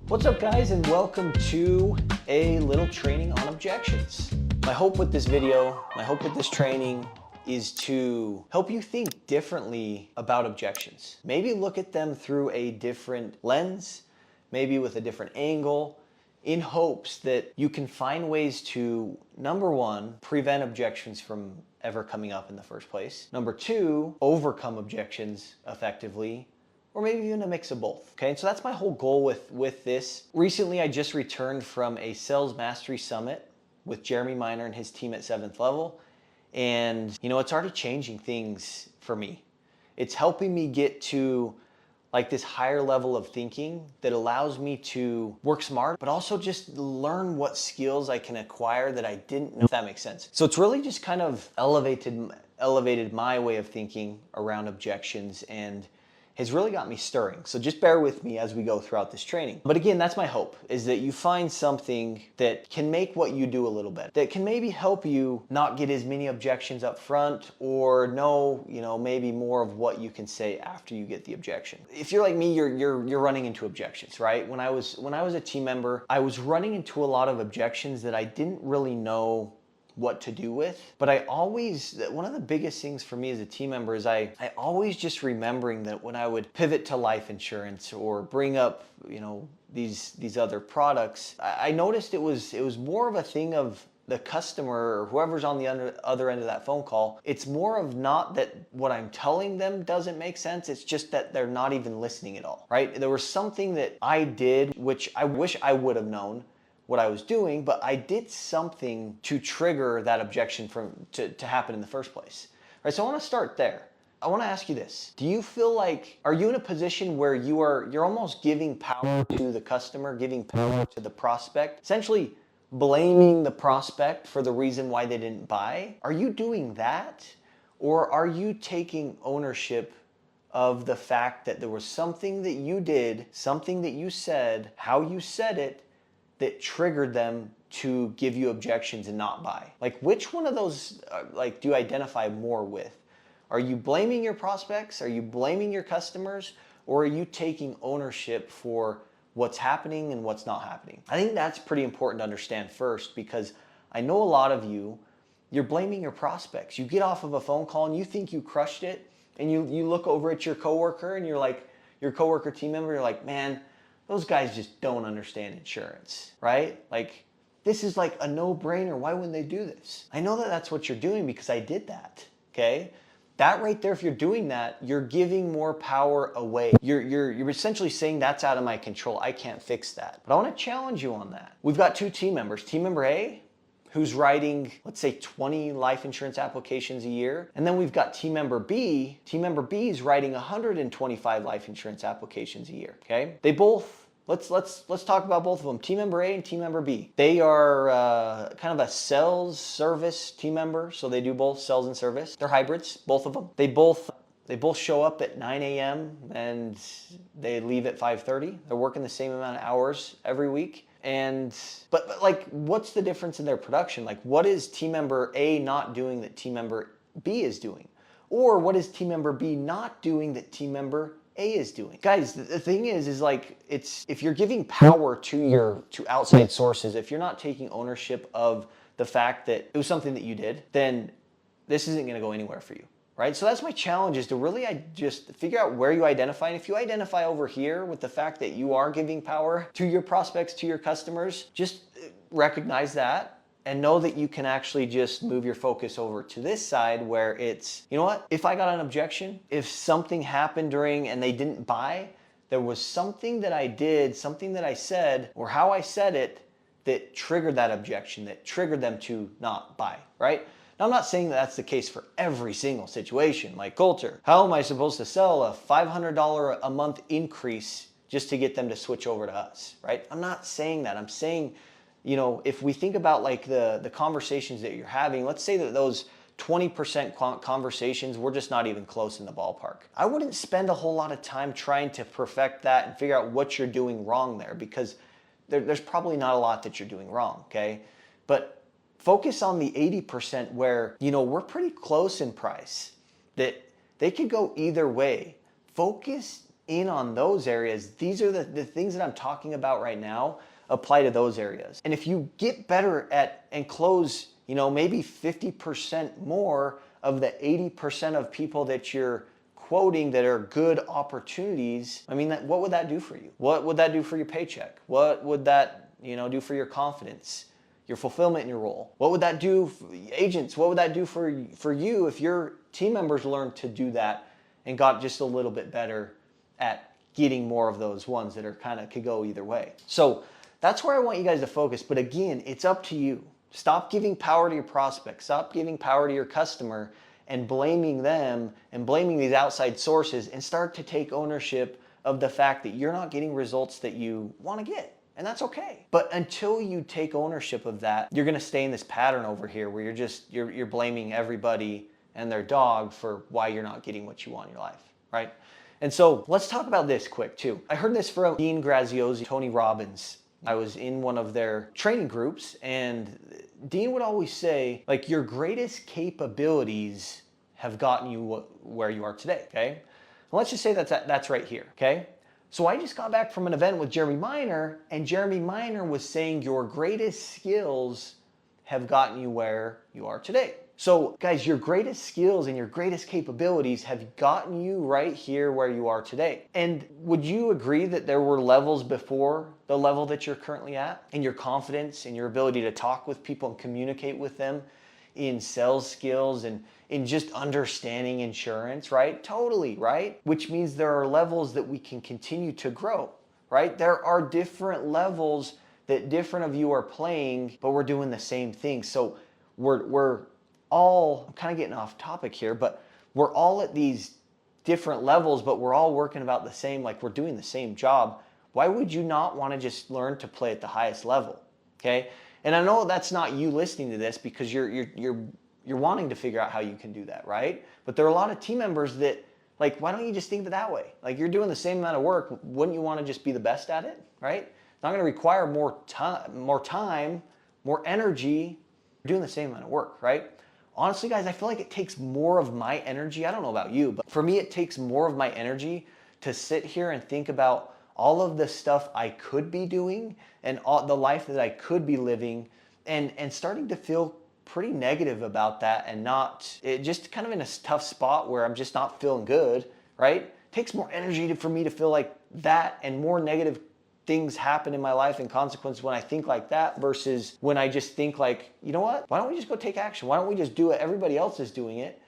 What's up, guys, and welcome to a little training on objections. My hope with this video, my hope with this training is to help you think differently about objections. Maybe look at them through a different lens, maybe with a different angle, in hopes that you can find ways to, number one, prevent objections from ever coming up in the first place. Number two, overcome objections effectively, or maybe even a mix of both. Okay, so that's my whole goal with this. Recently, I just returned from a Sales Mastery Summit with Jeremy Miner and his team at 7th Level. And you know, it's already changing things for me. It's helping me get to like this higher level of thinking that allows me to work smart, but also just learn what skills I can acquire that I didn't know, if that makes sense. So it's really just kind of elevated my way of thinking around objections and has really got me stirring. So just bear with me as we go throughout this training. But again, that's my hope, is that you find something that can make what you do a little better, that can maybe help you not get as many objections up front, or know, you know, maybe more of what you can say after you get the objection. If you're like me, you're running into objections, right? When I was a team member, I was running into a lot of objections that I didn't really know what to do with. But one of the biggest things for me as a team member is I always just remembering that when I would pivot to life insurance or bring up, you know, these other products, I noticed it was more of a thing of the customer or whoever's on the other end of that phone call. It's more of not that what I'm telling them doesn't make sense, it's just that they're not even listening at all, right? There was something that I did, which I wish I would have known what I was doing, but I did something to trigger that objection to happen in the first place. Right, so I want to start there. I want to ask you this. Do you feel like, are you in a position where you're almost giving power to the customer, giving power to the prospect, essentially blaming the prospect for the reason why they didn't buy? Are you doing that? Or are you taking ownership of the fact that there was something that you did, something that you said, how you said it, that triggered them to give you objections and not buy? Like, which one of those do you identify more with? Are you blaming your prospects? Are you blaming your customers? Or are you taking ownership for what's happening and what's not happening? I think that's pretty important to understand first, because I know a lot of you're blaming your prospects. You get off of a phone call and you think you crushed it, and you look over at your coworker and you're like, your coworker team member, you're like, man, those guys just don't understand insurance, right? Like, this is like a no-brainer. Why wouldn't they do this? I know that that's what you're doing because I did that, okay? That right there, if you're doing that, you're giving more power away. You're essentially saying that's out of my control. I can't fix that. But I want to challenge you on that. We've got two team members. Team member A, who's writing, let's say, 20 life insurance applications a year. And then we've got team member B. Team member B is writing 125 life insurance applications a year, okay? They both, let's talk about both of them, team member A and team member B. They are kind of a sales service team member, so they do both sales and service. They're hybrids, both of them. They both show up at 9 a.m. and they leave at 5:30. They're working the same amount of hours every week. But like, what's the difference in their production? Like, what is team member A not doing that team member B is doing? Or what is team member B not doing that team member A is doing? Guys, the thing is like, if you're giving power to outside sources, if you're not taking ownership of the fact that it was something that you did, then this isn't going to go anywhere for you. Right? So that's my challenge, is to really just figure out where you identify. And if you identify over here with the fact that you are giving power to your prospects, to your customers, just recognize that and know that you can actually just move your focus over to this side where it's, you know what? If I got an objection, if something happened during and they didn't buy, there was something that I did, something that I said, or how I said it that triggered that objection, that triggered them to not buy, right? Now, I'm not saying that that's the case for every single situation. Like, Coulter, how am I supposed to sell a $500 a month increase just to get them to switch over to us, right? I'm not saying that. I'm saying, you know, if we think about like the conversations that you're having, let's say that those 20% conversations, we're just not even close in the ballpark. I wouldn't spend a whole lot of time trying to perfect that and figure out what you're doing wrong there, because there's probably not a lot that you're doing wrong, okay? But focus on the 80% where, you know, we're pretty close in price, that they could go either way. Focus in on those areas, these are the things that I'm talking about right now apply to those areas. And if you get better at and close, maybe 50% more of the 80% of people that you're quoting that are good opportunities, what would that do for you? What would that do for your paycheck? What would that, do for your confidence, your fulfillment in your role? What would that do for agents? What would that do for you if your team members learned to do that and got just a little bit better at getting more of those ones that are could go either way? So that's where I want you guys to focus. But again, it's up to you. Stop giving power to your prospects. Stop giving power to your customer and blaming them and blaming these outside sources, and start to take ownership of the fact that you're not getting results that you want to get. And that's okay. But until you take ownership of that, you're going to stay in this pattern over here where you're blaming everybody and their dog for why you're not getting what you want in your life, right? And so let's talk about this quick too. I heard this from Dean Graziosi, Tony Robbins. I was in one of their training groups, and Dean would always say, like, your greatest capabilities have gotten you where you are today, okay? And let's just say that's right here, okay? So I just got back from an event with Jeremy Miner, and Jeremy Miner was saying your greatest skills have gotten you where you are today. So guys, your greatest skills and your greatest capabilities have gotten you right here where you are today. And would you agree that there were levels before the level that you're currently at, in your confidence, in your ability to talk with people and communicate with them, in sales skills, and in just understanding insurance, right? Totally, right? Which means there are levels that we can continue to grow, right? There are different levels that different of you are playing, but we're doing the same thing. So we're all, I'm kind of getting off topic here, but we're all at these different levels, but we're all working about the same, like we're doing the same job. Why would you not want to just learn to play at the highest level? Okay? And I know that's not you listening to this because you're wanting to figure out how you can do that, right? But there are a lot of team members that, like, why don't you just think of it that way? Like, you're doing the same amount of work. Wouldn't you want to just be the best at it, right? It's not going to require more time, more energy. You're doing the same amount of work, right? Honestly, guys, I feel like it takes more of my energy. I don't know about you, but for me, it takes more of my energy to sit here and think about all of the stuff I could be doing and all the life that I could be living, and starting to feel pretty negative about that, and just kind of in a tough spot where I'm just not feeling good, right? It takes more energy for me to feel like that, and more negative things happen in my life in consequence when I think like that versus when I just think like, you know what? Why don't we just go take action? Why don't we just do it? Everybody else is doing it.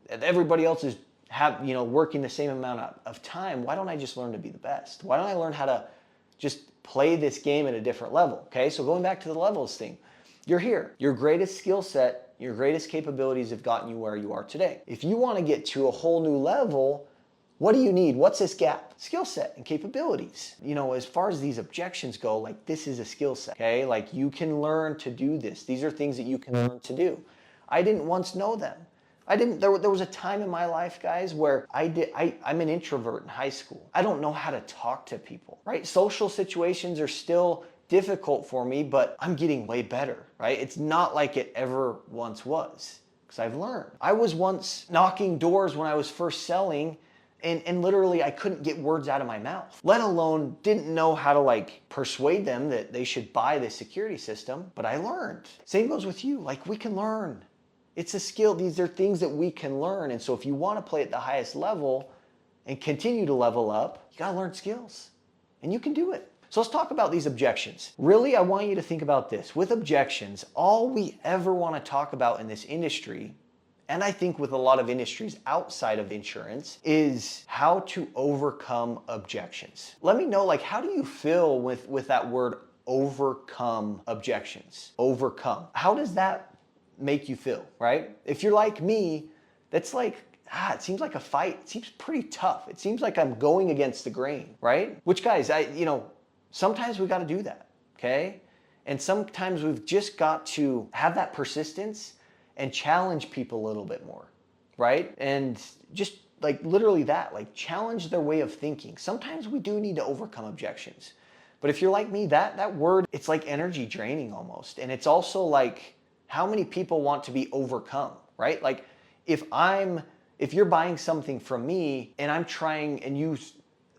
Everybody else is working the same amount of time. Why don't I just learn to be the best? Why don't I learn how to just play this game at a different level? Okay, so going back to the levels thing, you're here. Your greatest skill set, your greatest capabilities have gotten you where you are today. If you want to get to a whole new level, what do you need? What's this gap? Skill set and capabilities. As far as these objections go, like, this is a skill set, okay? Like, you can learn to do this. These are things that you can learn to do. I didn't once know them. There was a time in my life, guys, where I'm an introvert in high school. I don't know how to talk to people, right? Social situations are still difficult for me, but I'm getting way better, right? It's not like it ever once was, because I've learned. I was once knocking doors when I was first selling, and literally I couldn't get words out of my mouth, let alone didn't know how to persuade them that they should buy this security system, but I learned. Same goes with you. Like, we can learn. It's a skill. These are things that we can learn. And so if you want to play at the highest level and continue to level up, you got to learn skills, and you can do it. So let's talk about these objections. Really, I want you to think about this. With objections, all we ever want to talk about in this industry, and I think with a lot of industries outside of insurance, is how to overcome objections. Let me know, how do you feel with that word overcome objections? Overcome. How does that make you feel, right? If you're like me, that's it seems like a fight. It seems pretty tough. It seems like I'm going against the grain, right? Which, guys, sometimes we got to do that, okay? And sometimes we've just got to have that persistence and challenge people a little bit more, right? And just literally that, challenge their way of thinking. Sometimes we do need to overcome objections. But if you're like me, that word, it's like energy draining almost. And it's also how many people want to be overcome, right? If you're buying something from me and I'm trying, and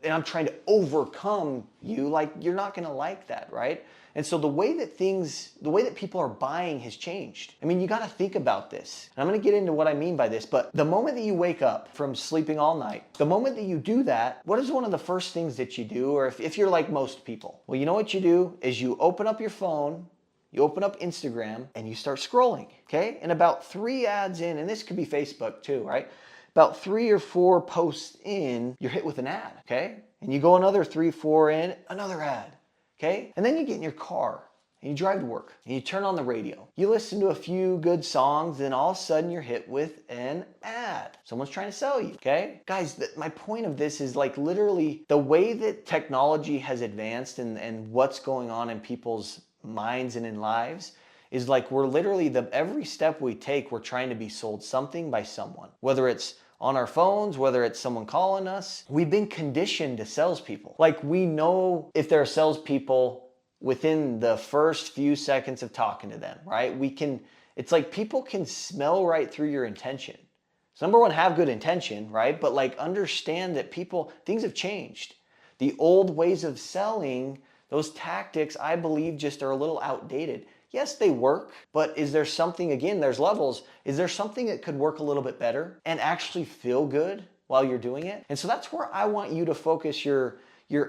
and I'm trying to overcome you, like you're not gonna like that, right? And so the way that people are buying has changed. I mean, you gotta think about this. And I'm gonna get into what I mean by this, but the moment that you wake up from sleeping all night, the moment that you do that, what is one of the first things that you do? Or if you're like most people, well, you know what you do is you open up your phone, you open up Instagram, and you start scrolling, okay? And about 3 ads in, and this could be Facebook too, right? About 3 or 4 posts in, you're hit with an ad, okay? And you go another 3, 4 in, another ad. Okay? And then you get in your car and you drive to work and you turn on the radio. You listen to a few good songs, and all of a sudden you're hit with an ad. Someone's trying to sell you, okay? Guys, my point of this is like literally the way that technology has advanced and what's going on in people's minds and in lives is like we're literally, every step we take, we're trying to be sold something by someone. Whether it's on our phones, whether it's someone calling us. We've been conditioned to salespeople. Like we know if there are salespeople within the first few seconds of talking to them, right? It's like people can smell right through your intention. So number one, have good intention, right? But like understand that things have changed. The old ways of selling, those tactics, I believe just are a little outdated. Yes, they work, but is there something, again, there's levels, is there something that could work a little bit better and actually feel good while you're doing it? And so that's where I want you to focus your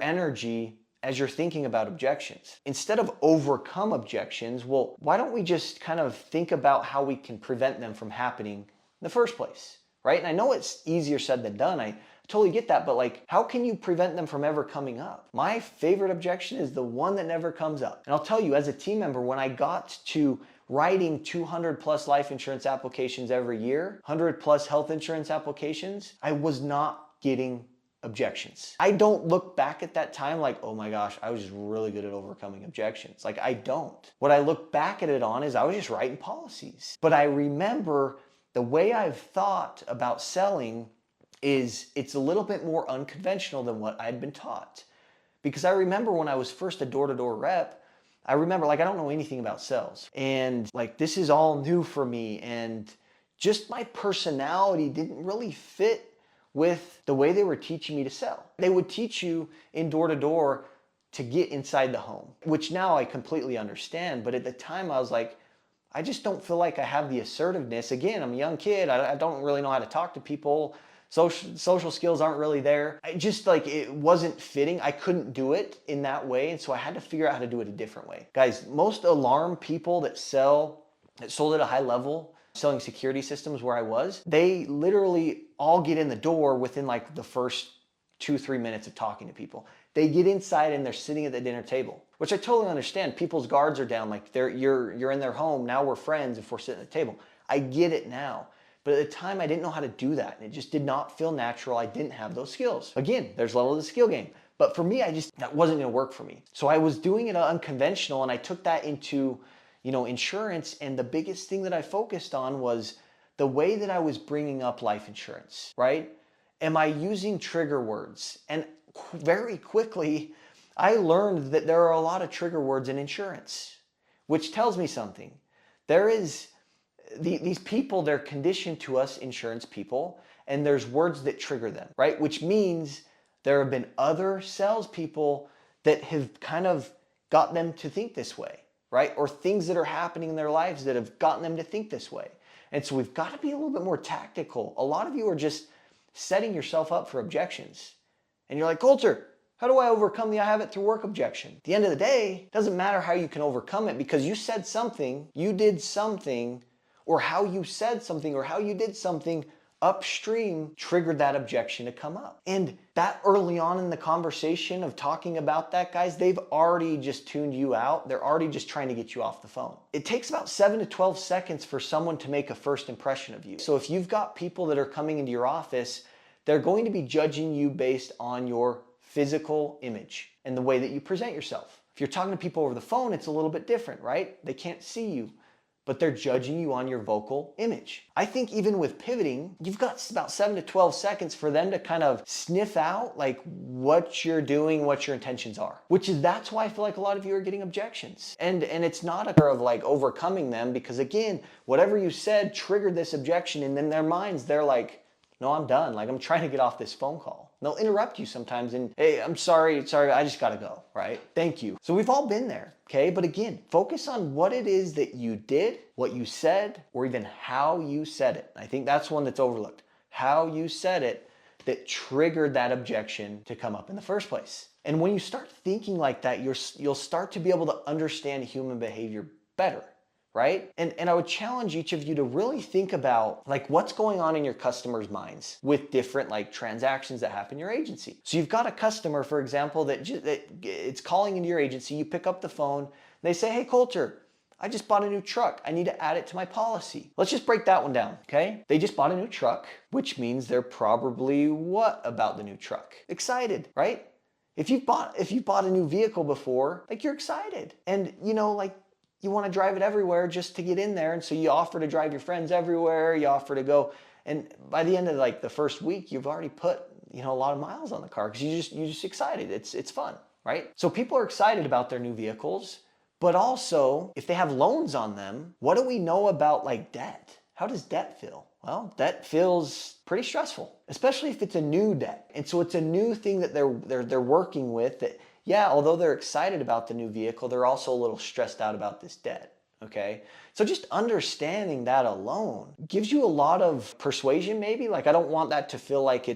energy as you're thinking about objections. Instead of overcome objections, well, why don't we just kind of think about how we can prevent them from happening in the first place, right? And I know it's easier said than done. I totally get that, but like, how can you prevent them from ever coming up? My favorite objection is the one that never comes up. And I'll tell you, as a team member, when I got to writing 200 plus life insurance applications every year, 100 plus health insurance applications, I was not getting objections. I don't look back at that time like, oh my gosh, I was just really good at overcoming objections. Like I don't. What I look back at it on is I was just writing policies. But I remember the way I've thought about selling is it's a little bit more unconventional than what I'd been taught. Because I remember when I was first a door-to-door rep, I remember like I don't know anything about sales. And like this is all new for me, and just my personality didn't really fit with the way they were teaching me to sell. They would teach you in door-to-door to get inside the home, which now I completely understand. But at the time I was like, I just don't feel like I have the assertiveness. Again, I'm a young kid. I don't really know how to talk to people. Social skills aren't really there. I just like, it wasn't fitting. I couldn't do it in that way. And so I had to figure out how to do it a different way. Guys, most alarm people that sold at a high level, selling security systems where I was, they literally all get in the door within like the first 2-3 minutes of talking to people. They get inside and they're sitting at the dinner table, which I totally understand. People's guards are down, like you're in their home. Now we're friends if we're sitting at the table. I get it now. But at the time, I didn't know how to do that. And it just did not feel natural. I didn't have those skills. Again, there's level of the skill game. But for me, that wasn't gonna work for me. So I was doing it unconventional, and I took that into, insurance. And the biggest thing that I focused on was the way that I was bringing up life insurance, right? Am I using trigger words? And very quickly, I learned that there are a lot of trigger words in insurance, which tells me something. These people, they're conditioned to us insurance people, and there's words that trigger them, right? Which means there have been other salespeople that have kind of got them to think this way, right? Or things that are happening in their lives that have gotten them to think this way. And so we've got to be a little bit more tactical. A lot of you are just setting yourself up for objections. And you're like, Coulter, how do I overcome the I have it through work objection? At the end of the day, it doesn't matter how you can overcome it, because you said something, you did something, or how you said something or how you did something upstream triggered that objection to come up. And that early on in the conversation of talking about that, guys, they've already just tuned you out. They're already just trying to get you off the phone. It takes about 7 to 12 seconds for someone to make a first impression of you. So if you've got people that are coming into your office, they're going to be judging you based on your physical image and the way that you present yourself. If you're talking to people over the phone, it's a little bit different, right? They can't see you, but they're judging you on your vocal image. I think even with pivoting, you've got about 7 to 12 seconds for them to kind of sniff out like what you're doing, what your intentions are. That's why I feel like a lot of you are getting objections. And it's not a matter of like overcoming them, because again, whatever you said triggered this objection, and in their minds, they're like, no, I'm done. Like I'm trying to get off this phone call. They'll interrupt you sometimes and, hey, I'm sorry, I just gotta go, right? Thank you. So we've all been there, okay? But again, focus on what it is that you did, what you said, or even how you said it. I think that's one that's overlooked. How you said it that triggered that objection to come up in the first place. And when you start thinking like that, you'll start to be able to understand human behavior better, right? And I would challenge each of you to really think about like what's going on in your customers' minds with different like transactions that happen in your agency. So you've got a customer, for example, that it's calling into your agency. You pick up the phone. They say, hey, Coulter, I just bought a new truck. I need to add it to my policy. Let's just break that one down, okay? They just bought a new truck, which means they're probably what about the new truck? Excited, right? If you've bought a new vehicle before, like you're excited. And you know, like you want to drive it everywhere just to get in there. And so you offer to drive your friends everywhere. You offer to go. And by the end of like the first week, you've already put, you know, a lot of miles on the car because you're just excited. It's fun, right? So people are excited about their new vehicles. But also, if they have loans on them, what do we know about like debt? How does debt feel? Well, debt feels pretty stressful, especially if it's a new debt. And so it's a new thing that they're working with that, yeah, although they're excited about the new vehicle, they're also a little stressed out about this debt, okay? So just understanding that alone gives you a lot of persuasion maybe. Like I don't want that to feel like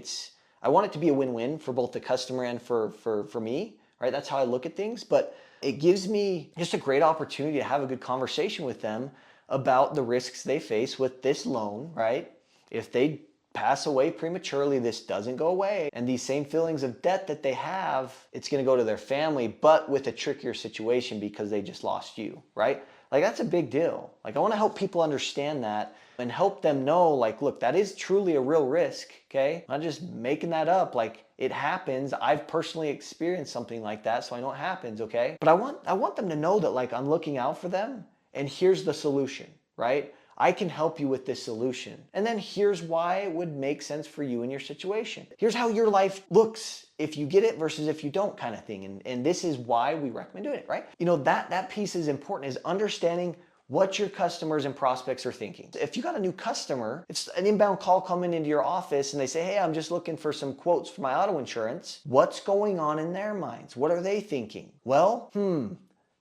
I want it to be a win-win for both the customer and for me, right? That's how I look at things. But it gives me just a great opportunity to have a good conversation with them about the risks they face with this loan, right? If they pass away prematurely, this doesn't go away. And these same feelings of debt that they have, it's gonna go to their family, but with a trickier situation because they just lost you, right? Like that's a big deal. Like I wanna help people understand that and help them know like, look, that is truly a real risk, okay? I'm not just making that up, like it happens. I've personally experienced something like that, so I know it happens, okay? But I want them to know that like I'm looking out for them and here's the solution, right? I can help you with this solution. And then here's why it would make sense for you in your situation. Here's how your life looks if you get it versus if you don't kind of thing. And this is why we recommend doing it, right? You know, that piece is important, is understanding what your customers and prospects are thinking. If you got a new customer, it's an inbound call coming into your office and they say, hey, I'm just looking for some quotes for my auto insurance. What's going on in their minds? What are they thinking? Well,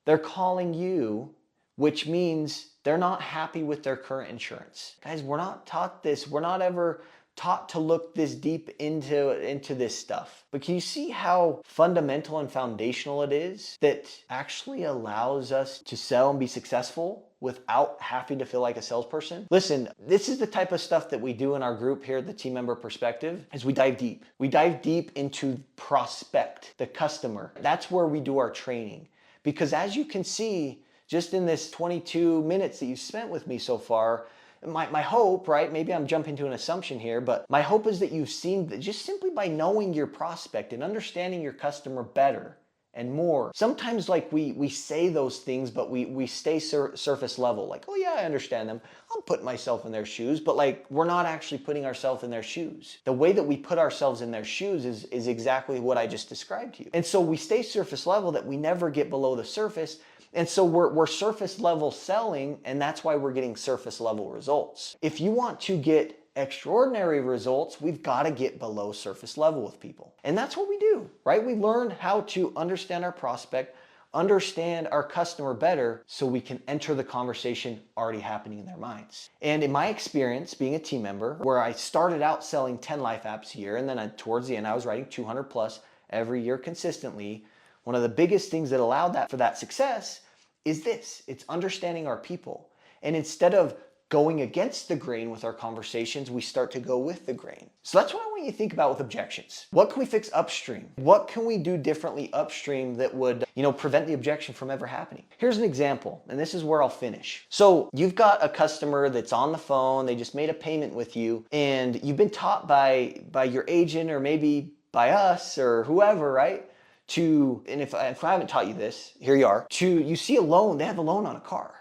they're calling you, which means they're not happy with their current insurance. Guys, we're not taught this. We're not ever taught to look this deep into this stuff. But can you see how fundamental and foundational it is that actually allows us to sell and be successful without having to feel like a salesperson? Listen, this is the type of stuff that we do in our group here at the Team Member Perspective, is we dive deep. We dive deep into prospect, the customer. That's where we do our training. Because as you can see, just in this 22 minutes that you've spent with me so far, my hope, right, maybe I'm jumping to an assumption here, but my hope is that you've seen that just simply by knowing your prospect and understanding your customer better and more. Sometimes like we say those things, but we stay surface level, like, oh yeah, I understand them. I'm putting myself in their shoes, but like we're not actually putting ourselves in their shoes. The way that we put ourselves in their shoes is exactly what I just described to you. And so we stay surface level, that we never get below the surface. And so we're surface level selling, and that's why we're getting surface level results. If you want to get extraordinary results, we've got to get below surface level with people. And that's what we do, right? We learn how to understand our prospect, understand our customer better, so we can enter the conversation already happening in their minds. And in my experience being a team member, where I started out selling 10 life apps a year, and then towards the end I was writing 200 plus every year consistently, one of the biggest things that allowed that for that success is this. It's understanding our people. And instead of going against the grain with our conversations, we start to go with the grain. So that's what I want you to think about with objections. What can we fix upstream? What can we do differently upstream that would, prevent the objection from ever happening? Here's an example, and this is where I'll finish. So you've got a customer that's on the phone, they just made a payment with you, and you've been taught by your agent or maybe by us or whoever, right? And if I haven't taught you this, here you are, you see a loan, they have a loan on a car.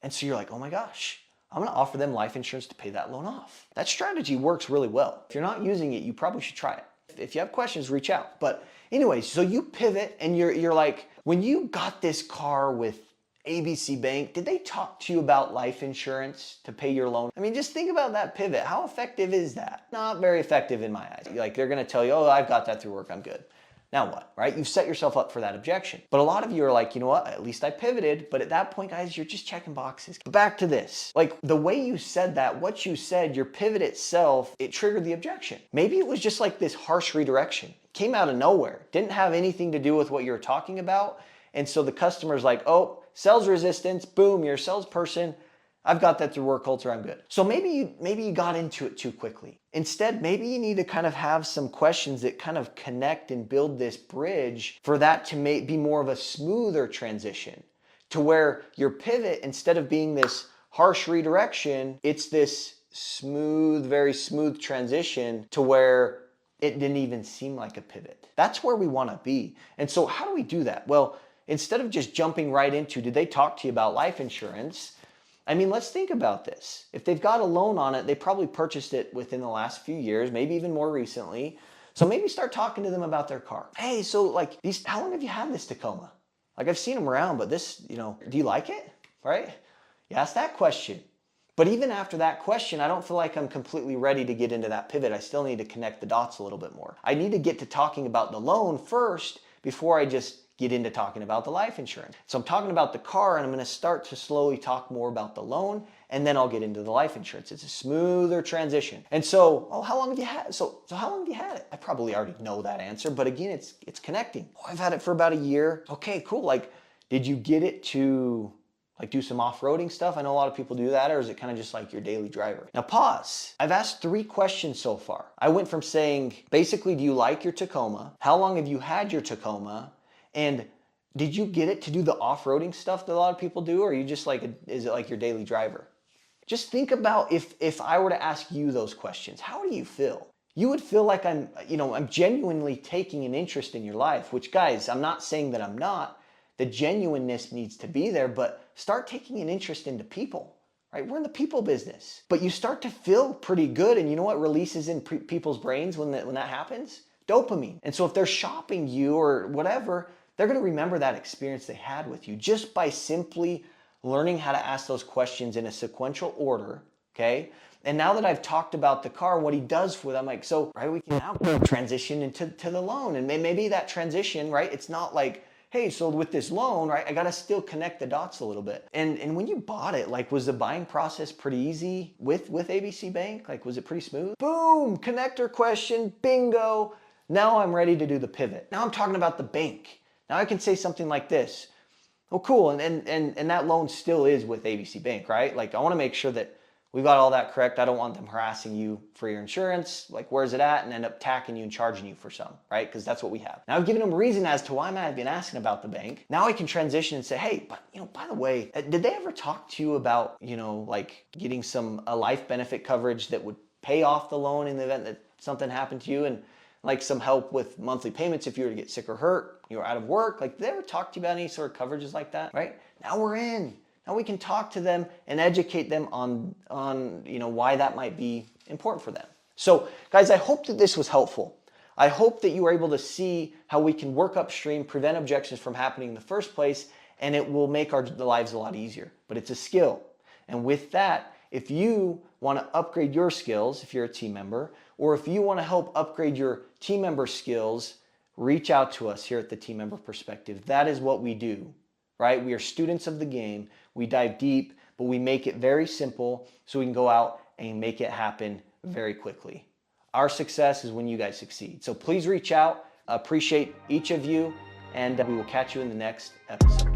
And so you're like, oh my gosh, I'm gonna offer them life insurance to pay that loan off. That strategy works really well. If you're not using it, you probably should try it. If you have questions, reach out. But anyways, so you pivot and you're like, when you got this car with ABC Bank, did they talk to you about life insurance to pay your loan? I mean, just think about that pivot. How effective is that? Not very effective in my eyes. Like, they're gonna tell you, oh, I've got that through work, I'm good. Now what, right? You've set yourself up for that objection. But a lot of you are like, you know what, at least I pivoted. But at that point, guys, you're just checking boxes. Back to this. Like, the way you said that, what you said, your pivot itself, it triggered the objection. Maybe it was just like this harsh redirection. It came out of nowhere. Didn't have anything to do with what you were talking about. And so the customer's like, oh, sales resistance, boom, you're a salesperson. I've got that through work culture, I'm good. So maybe you got into it too quickly. Instead, maybe you need to kind of have some questions that kind of connect and build this bridge for that to be more of a smoother transition, to where your pivot, instead of being this harsh redirection, it's this smooth, very smooth transition to where it didn't even seem like a pivot. That's where we want to be. And so how do we do that? Well, instead of just jumping right into, did they talk to you about life insurance? I mean, let's think about this. If they've got a loan on it, they probably purchased it within the last few years, maybe even more recently. So maybe start talking to them about their car. Hey, so like how long have you had this Tacoma? Like, I've seen them around, but this, do you like it? Right? You ask that question. But even after that question, I don't feel like I'm completely ready to get into that pivot. I still need to connect the dots a little bit more. I need to get to talking about the loan first before I just get into talking about the life insurance. So I'm talking about the car, and I'm going to start to slowly talk more about the loan, and then I'll get into the life insurance. It's a smoother transition. And so, oh, how long have you had it? So how long have you had it? I probably already know that answer, but again, it's connecting. Oh, I've had it for about a year. Okay, cool. Like, did you get it to like do some off-roading stuff? I know a lot of people do that, or is it kind of just like your daily driver? Now pause. I've asked 3 questions so far. I went from saying, basically, do you like your Tacoma? How long have you had your Tacoma? And did you get it to do the off-roading stuff that a lot of people do? Or are you just like, is it like your daily driver? Just think about if I were to ask you those questions, how do you feel? You would feel like I'm genuinely taking an interest in your life, which, guys, I'm not saying that I'm not. The genuineness needs to be there, but start taking an interest into people, right? We're in the people business, but you start to feel pretty good. And you know what releases in people's brains when that happens? Dopamine. And so if they're shopping you or whatever, they're going to remember that experience they had with you just by simply learning how to ask those questions in a sequential order, okay? And now that I've talked about the car, what he does for them, like, so, right, we can now transition into the loan. And maybe that transition, right, it's not like, hey, so with this loan, right, I got to still connect the dots a little bit. And when you bought it, like, was the buying process pretty easy with ABC Bank? Like, was it pretty smooth? Boom, connector question, bingo. Now I'm ready to do the pivot. Now I'm talking about the bank. Now I can say something like this. Oh, cool, and that loan still is with ABC Bank, right? Like, I want to make sure that we've got all that correct. I don't want them harassing you for your insurance. Like, where's it at? And end up tacking you and charging you for some, right? Because that's what we have. Now I've given them a reason as to why I've been asking about the bank. Now I can transition and say, hey, but by the way, did they ever talk to you about, like getting a life benefit coverage that would pay off the loan in the event that something happened to you, and like some help with monthly payments if you were to get sick or hurt, you're out of work? Like, did they ever talk to you about any sort of coverages like that, right? Now we're in. Now we can talk to them and educate them on why that might be important for them. So guys, I hope that this was helpful. I hope that you were able to see how we can work upstream, prevent objections from happening in the first place, and it will make our lives a lot easier. But it's a skill. And with that, if you want to upgrade your skills, if you're a team member, or if you want to help upgrade your team member skills, reach out to us here at the Team Member Perspective. That is what we do, right? We are students of the game. We dive deep, but we make it very simple so we can go out and make it happen very quickly. Our success is when you guys succeed. So please reach out. Appreciate each of you, and we will catch you in the next episode.